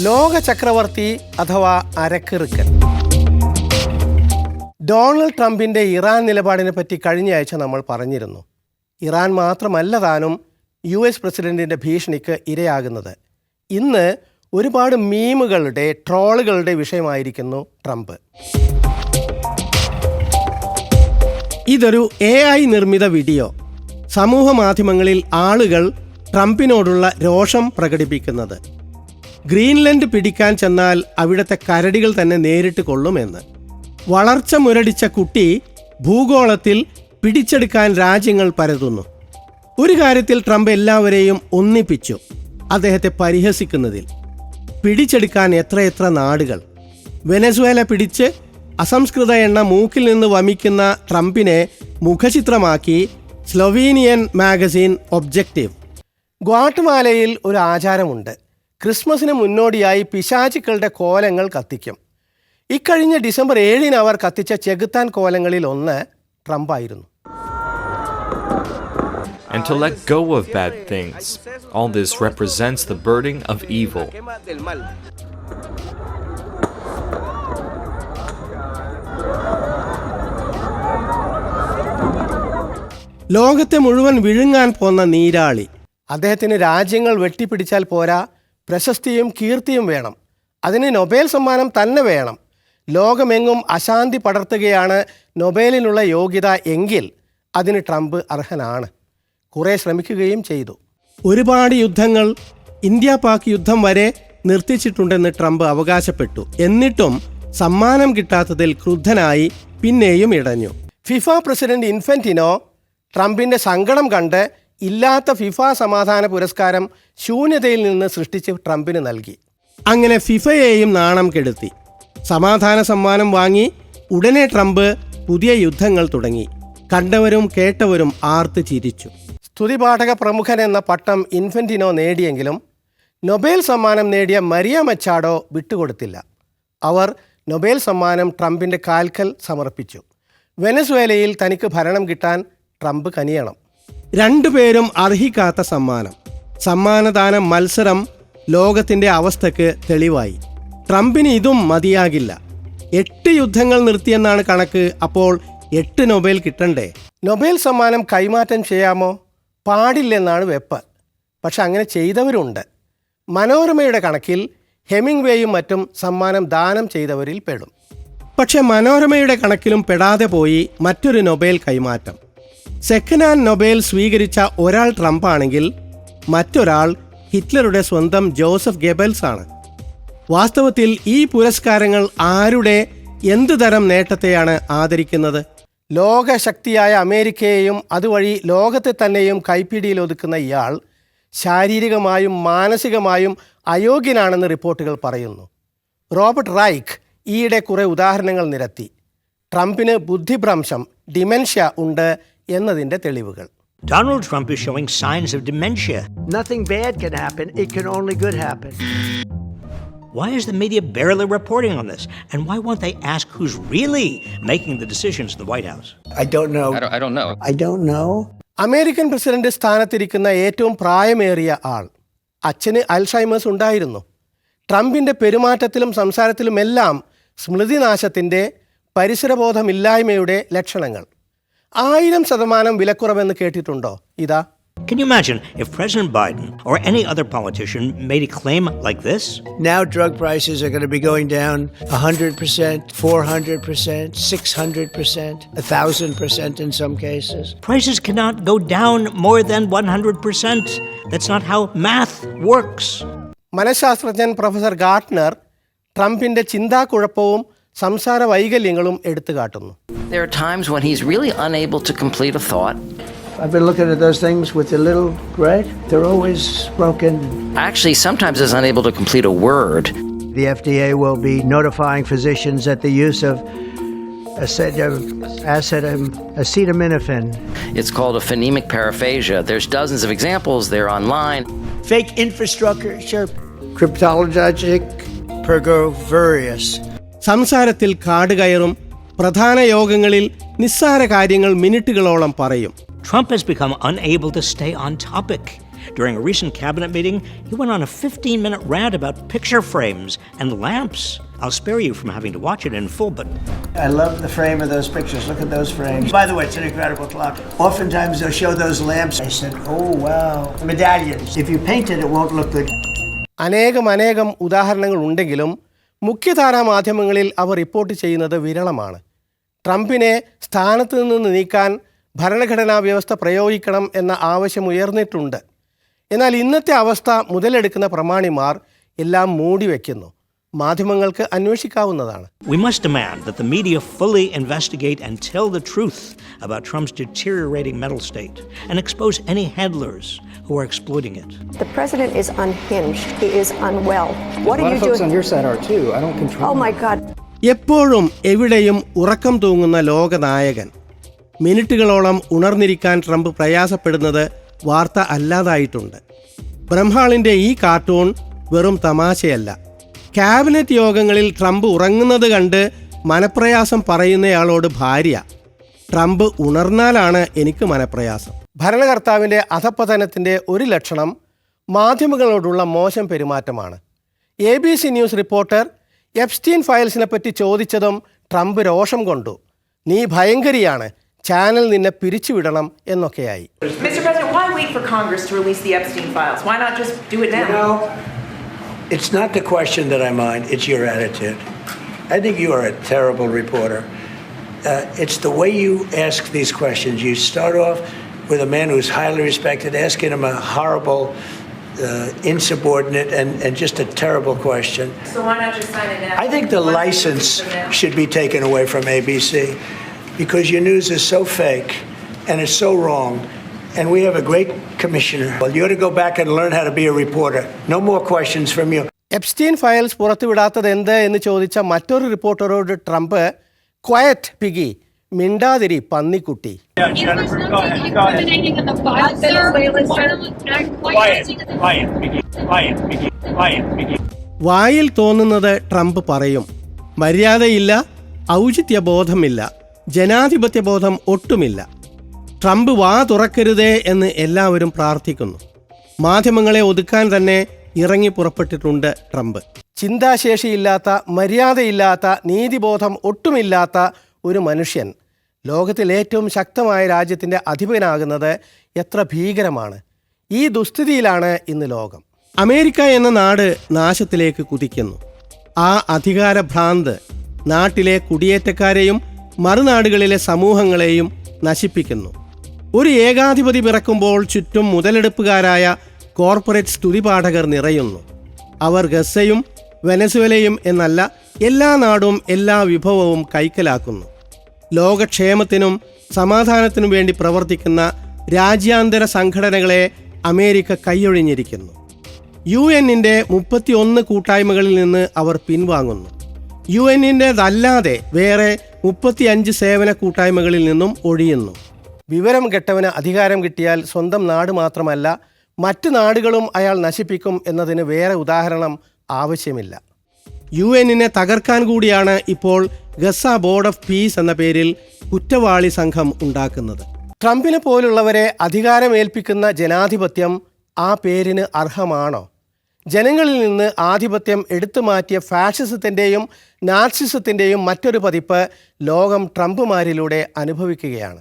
ലോക ചക്രവർത്തി അഥവാ അരക്കിറുക്കൻ. ഡൊണാൾഡ് ട്രംപിൻ്റെ ഇറാൻ നിലപാടിനെ പറ്റി കഴിഞ്ഞ ആഴ്ച നമ്മൾ പറഞ്ഞിരുന്നു. ഇറാൻ മാത്രമല്ല താനും US പ്രസിഡന്റിൻ്റെ ഭീഷണിക്ക് ഇരയാകുന്നത്. ഇന്ന് ഒരുപാട് മീമുകളുടെ ട്രോളുകളുടെ വിഷയമായിരിക്കുന്നു ട്രംപ്. ഇതൊരു AI നിർമ്മിത വീഡിയോ. സമൂഹ മാധ്യമങ്ങളിൽ ആളുകൾ ട്രംപിനോടുള്ള രോഷം പ്രകടിപ്പിക്കുന്നത്. ഗ്രീൻലൻഡ് പിടിക്കാൻ ചെന്നാൽ അവിടുത്തെ കരടികൾ തന്നെ നേരിട്ട് കൊള്ളുമെന്ന്. വളർച്ച മുരടിച്ച കുട്ടി ഭൂഗോളത്തിൽ പിടിച്ചെടുക്കാൻ രാജ്യങ്ങൾ പരതുന്നു. ഒരു കാര്യത്തിൽ ട്രംപ് എല്ലാവരെയും ഒന്നിപ്പിച്ചു, അദ്ദേഹത്തെ പരിഹസിക്കുന്നതിൽ. പിടിച്ചെടുക്കാൻ എത്രയെത്ര നാടുകൾ. വെനസ്വേല പിടിച്ച് അസംസ്കൃത എണ്ണ മൂക്കിൽ നിന്ന് വമിക്കുന്ന ട്രംപിനെ മുഖചിത്രമാക്കി സ്ലൊവീനിയൻ മാഗസിൻ ഒബ്ജക്റ്റീവ്. ഗ്വാട്ടമാലയിൽ ഒരു ആചാരമുണ്ട്. ക്രിസ്മസിന് മുന്നോടിയായി പിശാചുക്കളുടെ കോലങ്ങൾ കത്തിക്കും. ഇക്കഴിഞ്ഞ ഡിസംബർ 7 അവർ കത്തിച്ച ചെകുത്താൻ കോലങ്ങളിൽ ഒന്ന് ട്രംപായിരുന്നു. And to let go of bad things. All this represents the burden of evil. ലോകത്തെ മുഴുവൻ വിഴുങ്ങാൻ പോന്ന നീരാളി. അദ്ദേഹത്തിന് രാജ്യങ്ങൾ വെട്ടിപ്പിടിച്ചാൽ പോരാ, പ്രശസ്തിയും കീർത്തിയും വേണം. അതിന് നൊബേൽ സമ്മാനം തന്നെ വേണം. ലോകമെങ്ങും അശാന്തി പടർത്തുകയാണ് നൊബേലിനുള്ള യോഗ്യത എങ്കിൽ അതിന് ട്രംപ് അർഹനാണ്. കുറേ ശ്രമിക്കുകയും ചെയ്തു. ഒരുപാട് യുദ്ധങ്ങൾ, ഇന്ത്യ പാക് യുദ്ധം വരെ നിർത്തിച്ചിട്ടുണ്ടെന്ന് ട്രംപ് അവകാശപ്പെട്ടു. എന്നിട്ടും സമ്മാനം കിട്ടാത്തതിൽ ക്രുദ്ധനായി പിന്നെയും ഇടഞ്ഞു. ഫിഫ പ്രസിഡന്റ് ഇൻഫന്റിനോ ട്രംപിൻ്റെ സങ്കടം കണ്ട് ഇല്ലാത്ത ഫിഫ സമാധാന പുരസ്കാരം ശൂന്യതയിൽ നിന്ന് സൃഷ്ടിച്ച് ട്രംപിന് നൽകി. അങ്ങനെ ഫിഫയെയും നാണം കെടുത്തി. സമാധാന സമ്മാനം വാങ്ങി ഉടനെ ട്രംപ് പുതിയ യുദ്ധങ്ങൾ തുടങ്ങി. കണ്ടവരും കേട്ടവരും ആർത്ത് ചിരിച്ചു. സ്തുതിപാഠക പ്രമുഖൻ എന്ന പട്ടം ഇൻഫന്റിനോ നേടിയെങ്കിലും നൊബേൽ സമ്മാനം നേടിയ മരിയ മച്ചാഡോ വിട്ടുകൊടുത്തില്ല. അവർ നൊബേൽ സമ്മാനം ട്രംപിൻ്റെ കാൽക്കൽ സമർപ്പിച്ചു. വെനസ്വേലയിൽ തനിക്ക് ഭരണം കിട്ടാൻ ട്രംപ് കനിയണം. രണ്ടുപേരും അർഹിക്കാത്ത സമ്മാനം. സമ്മാനദാന മത്സരം ലോകത്തിൻ്റെ അവസ്ഥയ്ക്ക് തെളിവായി. ട്രംപിന് ഇതും മതിയാകില്ല. 8 യുദ്ധങ്ങൾ നിർത്തിയെന്നാണ് കണക്ക്. അപ്പോൾ 8 നൊബേൽ കിട്ടണ്ടേ? നൊബേൽ സമ്മാനം കൈമാറ്റം ചെയ്യാമോ? പാടില്ലെന്നാണ് വെപ്പ്. പക്ഷെ അങ്ങനെ ചെയ്തവരുണ്ട്. മനോരമയുടെ കണക്കിൽ ഹെമിംഗ്വേയും മറ്റും സമ്മാനം ദാനം ചെയ്തവരിൽ പെടും. പക്ഷെ മനോരമയുടെ കണക്കിലും പെടാതെ പോയി മറ്റൊരു നൊബേൽ കൈമാറ്റം. സെക്കൻഡ് ഹാൻഡ് നൊബേൽ സ്വീകരിച്ച ഒരാൾ ട്രംപാണെങ്കിൽ മറ്റൊരാൾ ഹിറ്റ്ലറുടെ സ്വന്തം ജോസഫ് ഗെബൽസ് ആണ്. വാസ്തവത്തിൽ ഈ പുരസ്കാരങ്ങൾ ആരുടെ എന്തു തരം നേട്ടത്തെയാണ് ആദരിക്കുന്നത്? ലോകശക്തിയായ അമേരിക്കയെയും അതുവഴി ലോകത്തെ തന്നെയും കൈപ്പിടിയിൽ ഒതുക്കുന്ന ഇയാൾ ശാരീരികമായും മാനസികമായും അയോഗ്യനാണെന്ന് റിപ്പോർട്ടുകൾ പറയുന്നു. റോബർട്ട് റൈക്ക് ഈയിടെ കുറേ ഉദാഹരണങ്ങൾ നിരത്തി. ട്രംപിന് ബുദ്ധിഭ്രംശം, ഡിമെൻഷ്യ ഉണ്ട് എന്നതിൻ്റെ തെളിവുകൾ. Donald Trump is showing signs of dementia. Nothing bad can happen. It can only good happen. Why is the media barely reporting on this? And why won't they ask who's really making the decisions in the White House? I don't know. I don't know. American president സ്ഥാനത്തിരിക്കുന്ന ഏറ്റവും പ്രായമേറിയ ആൾ. അച്ഛന് Alzheimer's ഉണ്ടായിരുന്നു. ട്രംപിൻ്റെ പെരുമാറ്റത്തിലും സംസാരത്തിലുമെല്ലാം സ്മൃതിനാശത്തിൻ്റെ, പരിസരബോധമില്ലായ്മയുടെ ലക്ഷണങ്ങൾ. 1000% വിലക്കുറവെന്ന് കേട്ടിട്ടുണ്ടോ? ഇതാ. Can you imagine if President Biden or any other politician made a claim like this? Now drug prices are going to be going down 100%, 400%, 600%, 1,000% in some cases. Prices cannot go down more than 100%. That's not how math works. മനഃശാസ്ത്രജ്ഞൻ professor Gartner ട്രംപിൻ്റെ ചിന്താക്കുഴപ്പവും സംസാര വൈകല്യങ്ങളും എടുത്തു കാട്ടുന്നു. There are times when he's really unable to complete a thought. I've been looking at those things with the little red. They're always broken. Actually, sometimes is unable to complete a word. The FDA will be notifying physicians that the use of acetaminophen. It's called a phonemic paraphasia. There's dozens of examples. They're online. Fake infrastructure. Cryptologic pergoveris. സംസാരത്തിൽ കാടുകയറും. പ്രധാന യോഗങ്ങളിൽ നിസ്സാര കാര്യങ്ങൾ മിനിറ്റുകളോളം പറയും. Trump has become unable to stay on topic. During a recent cabinet meeting, he went on a 15-minute rant about picture frames and lamps. I'll spare you from having to watch it in full, but I love the frame of those pictures. Look at those frames. By the way, it's an incredible clock. Oftentimes they'll show those lamps. I said, oh, wow. Medallions. If you paint it, it won't look good. അനേകം ഉദാഹരണങ്ങൾ ഉണ്ടെങ്കിലും മുഖ്യധാരാ മാധ്യമങ്ങളിൽ അവ report ചെയ്യുന്നത് വിരളമാണ്. ട്രംപിനെ സ്ഥാനത്ത് നിന്ന് നീക്കാൻ ഭരണഘടനാ വ്യവസ്ഥ പ്രയോഗിക്കണം എന്ന ആവശ്യം ഉയർന്നിട്ടുണ്ട്. എന്നാൽ ഇന്നത്തെ അവസ്ഥ മുതലെടുക്കുന്ന പ്രമാണിമാർ എല്ലാം മൂടിവെക്കുന്നു. മാധ്യമങ്ങൾക്ക് അന്വേഷിക്കാവുന്നതാണ്. we must demand that the media fully investigate and tell the truth about Trump's deteriorating mental state and expose any handlers who are exploiting it. The president is unhinged. He is unwell. What are you doing? A lot of folks on your side are too. I don't control. Oh my God. എപ്പോഴും എവിടെയും ഉറക്കം തൂങ്ങുന്ന ലോകനായകൻ. മിനിറ്റുകളോളം ഉണർന്നിരിക്കാൻ Trump പ്രയാസപ്പെടുന്നത് വാർത്ത അല്ലാതായിട്ടുണ്ട്. ബ്രഹ്മാളിൻ്റെ ഈ cartoon വെറും തമാശയല്ല. Cabinet യോഗങ്ങളിൽ Trump ഉറങ്ങുന്നത് കണ്ട് മനപ്രയാസം പറയുന്നയാളോട് ഭാര്യ, ട്രംപ് ഉണർന്നാലാണ് എനിക്ക് മനപ്രയാസം. ഭരണകർത്താവിൻ്റെ അധപ്പതനത്തിൻ്റെ ഒരു ലക്ഷണം മാധ്യമങ്ങളോടുള്ള മോശം പെരുമാറ്റമാണ്. ABC ന്യൂസ് റിപ്പോർട്ടർ എപ്സ്റ്റീൻ ഫയൽസിനെ പറ്റി ചോദിച്ചതും ട്രംപ് രോഷം കൊണ്ടു. നീ ഭയങ്കരിയാണ്, ചാനൽ നിന്നെ പിരിച്ചുവിടണം എന്നൊക്കെയായി. Mr. President, why wait for Congress to release the Epstein files? Why not just do it now? You know, it's not the question that I mind, it's your attitude. I think you are a terrible reporter. It's the way you ask these questions. You start off with a man who's highly respected, asking him a horrible, insubordinate, and just a terrible question. So why not just sign it now? I think the license should be taken away from ABC because your news is so fake and it's so wrong. And we have a great commissioner. Well, you ought to go back and learn how to be a reporter. No more questions from you. Epstein files പുറത്തുവിടാത്തത് എന്ത് എന്ന് ചോദിച്ച മറ്റൊരു റിപ്പോർട്ടറോട് Trump, quiet piggy, മിണ്ടാതിരി പന്നിക്കുട്ടി. വായിൽ തോന്നുന്നത് ട്രംപ് പറയും. മര്യാദയില്ല, ഔചിത്യബോധമില്ല, ജനാധിപത്യബോധം ഒട്ടുമില്ല. ട്രംപ് വാ തുറക്കരുതേ എന്ന് എല്ലാവരും പ്രാർത്ഥിക്കുന്നു. മാധ്യമങ്ങളെ ഒതുക്കാൻ തന്നെ ഇറങ്ങി പുറപ്പെട്ടിട്ടുണ്ട് ട്രംപ്. ചിന്താശേഷിയില്ലാത്ത, മര്യാദയില്ലാത്ത, നീതിബോധം ഒട്ടുമില്ലാത്ത ഒരു മനുഷ്യൻ ലോകത്തിൽ ഏറ്റവും ശക്തമായ രാജ്യത്തിൻ്റെ അധിപനാകുന്നത് എത്ര ഭീകരമാണ്. ഈ ദുസ്ഥിതിയിലാണ് ഇന്ന് ലോകം. അമേരിക്ക എന്ന നാട് നാശത്തിലേക്ക് കുതിക്കുന്നു. ആ അധികാരഭ്രാന്ത് നാട്ടിലെ കുടിയേറ്റക്കാരെയും മറുനാടുകളിലെ സമൂഹങ്ങളെയും നശിപ്പിക്കുന്നു. ഒരു ഏകാധിപതി പിറക്കുമ്പോൾ ചുറ്റും മുതലെടുപ്പുകാരായ കോർപ്പറേറ്റ് സ്തുതിപാഠകർ നിറയുന്നു. അവർ ഗസയും വെനസ്വേലയും എന്നല്ല, എല്ലാ നാടും എല്ലാ വിഭവവും കൈക്കലാക്കുന്നു. ലോകക്ഷേമത്തിനും സമാധാനത്തിനും വേണ്ടി പ്രവർത്തിക്കുന്ന രാജ്യാന്തര സംഘടനകളെ അമേരിക്ക കൈയൊഴിഞ്ഞിരിക്കുന്നു. UN-ന്റെ 31 കൂട്ടായ്മകളിൽ നിന്ന് അവർ പിൻവാങ്ങുന്നു. UN-ൻ്റെതല്ലാതെ വേറെ 35 സേവന കൂട്ടായ്മകളിൽ നിന്നും ഒഴിയുന്നു. വിവരം കെട്ടവന് അധികാരം കിട്ടിയാൽ സ്വന്തം നാട് മാത്രമല്ല, മറ്റ് നാടുകളും അയാൾ നശിപ്പിക്കും എന്നതിന് വേറെ ഉദാഹരണം ആവശ്യമില്ല. UN-നെ തകർക്കാൻ കൂടിയാണ് ഇപ്പോൾ ഗസ ബോർഡ് ഓഫ് പീസ് എന്ന പേരിൽ കുറ്റവാളി സംഘം ഉണ്ടാക്കുന്നത്. ട്രംപിനെ പോലുള്ളവരെ അധികാരമേൽപ്പിക്കുന്ന ജനാധിപത്യം ആ പേരിന് അർഹമാണോ? ജനങ്ങളിൽ നിന്ന് ആധിപത്യം എടുത്തു മാറ്റിയ ഫാഷിസത്തിൻ്റെയും നാസിസത്തിൻ്റെയും മറ്റൊരു പതിപ്പ് ലോകം ട്രംപുമാരിലൂടെ അനുഭവിക്കുകയാണ്.